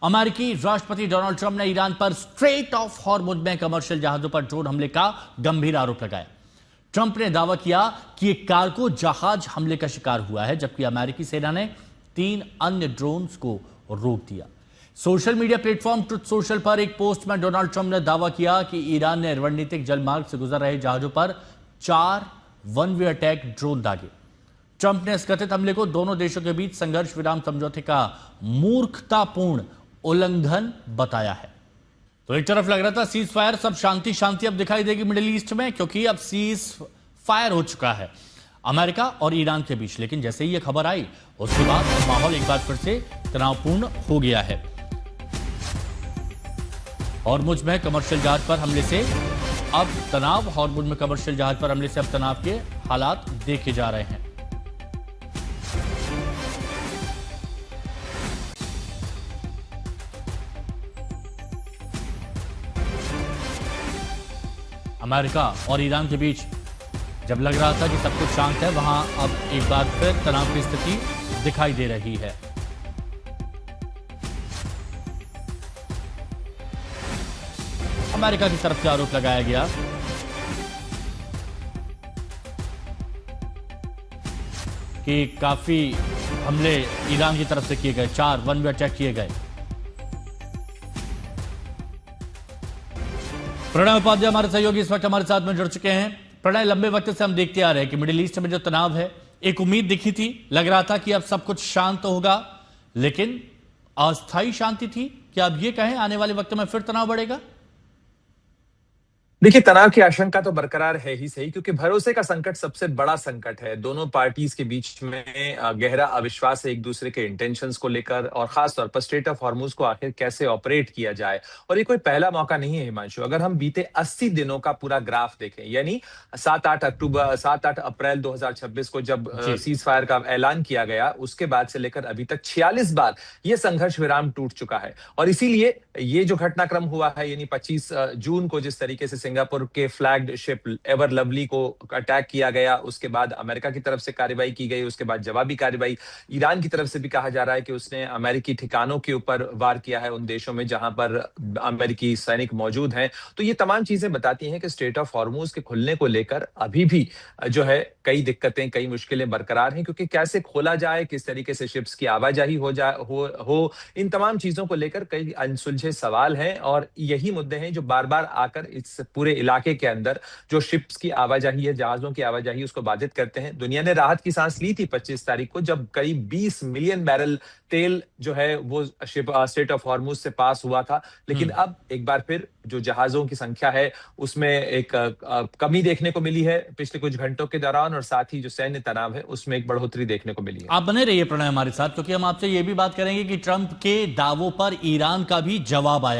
अमेरिकी राष्ट्रपति Donald Trump ने ईरान पर स्ट्रेट ऑफ हॉर्मुज में कमर्शियल जहाजों पर ड्रोन हमले का गंभीर आरोप लगाया। ट्रंप ने दावा किया कि एक कार्गो जहाज हमले का शिकार हुआ है, जबकि अमेरिकी सेना ने 3 अन्य ड्रोन्स को रोक दिया। Social media platform truth social पर एक पोस्ट में डोनाल्ड ट्रंप ने दावा किया कि ईरान ने रणनीतिक जलमार्ग से गुजर रहे जहाजों पर 4 वन वे अटैक ड्रोन दागे। ट्रंप ने इस कथित हमले को दोनों देशों के बीच संघर्ष विराम समझौते का मूर्खतापूर्ण उल्लंघन बताया है। तो एक तरफ लग रहा था सीज फायर, सब शांति शांति अब दिखाई देगी मिडिल ईस्ट में, क्योंकि अब सीज फायर हो चुका है अमेरिका और ईरान के बीच। लेकिन जैसे ही यह खबर आई उसके बाद माहौल एक बार फिर से तनावपूर्ण हो गया है। हॉर्मुज में कमर्शियल जहाज पर हमले से अब तनाव हॉर्मुज में कमर्शियल जहाज पर हमले से अब तनाव के हालात देखे जा रहे हैं। अमेरिका और ईरान के बीच जब लग रहा था कि सब कुछ शांत है, वहां अब एक बार फिर तनाव की स्थिति दिखाई दे रही है। अमेरिका की तरफ से आरोप लगाया गया कि काफी हमले ईरान की तरफ से किए गए, 4 वन वे अटैक किए गए। प्रणय उपाध्याय हमारे सहयोगी इस वक्त हमारे साथ में जुड़ चुके हैं। प्रणय, लंबे वक्त से हम देखते आ रहे हैं कि मिडिल ईस्ट में जो तनाव है, एक उम्मीद दिखी थी, लग रहा था कि अब सब कुछ शांत होगा, लेकिन अस्थायी शांति थी। क्या अब ये कहें आने वाले वक्त में फिर तनाव बढ़ेगा? देखिए, तनाव की आशंका तो बरकरार है ही सही, क्योंकि भरोसे का संकट सबसे बड़ा संकट है। दोनों पार्टीज के बीच में गहरा अविश्वास है एक दूसरे के इंटेंशंस को लेकर, और खास तौर पर स्ट्रेट ऑफ हॉर्मुज को आखिर कैसे ऑपरेट किया जाए। और ये कोई पहला मौका नहीं है हिमांशु। अगर हम बीते 80 दिनों का पूरा ग्राफ देखें, यानी 7-8 अप्रैल 2026 को जब सीज फायर का ऐलान किया गया, उसके बाद से लेकर अभी तक 46 बार ये संघर्ष विराम टूट चुका है। और इसीलिए ये जो घटनाक्रम हुआ है, यानी 25 जून को जिस तरीके से सिंगापुर के फ्लैग्ड शिप एवर लवली को अटैक किया गया, उसके बाद अमेरिका की तरफ से कार्रवाई की गई, उसके बाद जवाबी कार्रवाई ईरान की तरफ से भी कहा जा रहा है कि उसने अमेरिकी ठिकानों के ऊपर वार किया है, उन देशों में जहां पर अमेरिकी सैनिक मौजूद हैं। तो ये तमाम चीजें बताती हैं कि स्ट्रेट ऑफ हॉर्मुज के खुलने को लेकर अभी भी जो है कई दिक्कतें, कई मुश्किलें बरकरार हैं, क्योंकि कैसे खोला जाए, किस तरीके से शिप्स की आवाजाही हो इन तमाम चीजों को लेकर कई अनसुलझे सवाल हैं। और यही मुद्दे हैं जो बार बार आकर इस पूरे इलाके के अंदर जो शिप्स की आवाजाही है, जहाजों की आवाजाही, उसको बाधित करते हैं। दुनिया ने राहत की सांस ली थी 25 तारीख को, जब करीब 20 मिलियन बैरल तेल जो है वो शिप स्ट्रेट ऑफ हॉर्मुज से पास हुआ था। लेकिन अब एक बार फिर जो जहाजों की संख्या है उसमें एक कमी देखने को मिली है पिछले कुछ घंटों के दौरान, और साथ ही जो सैन्य तनाव है उसमें एक बढ़ोतरी देखने को मिली है। आप बने रहिए प्रणय हमारे साथ, क्योंकि हम आपसे ये भी बात करेंगे कि ट्रंप के दावों पर ईरान का भी जवाब आया।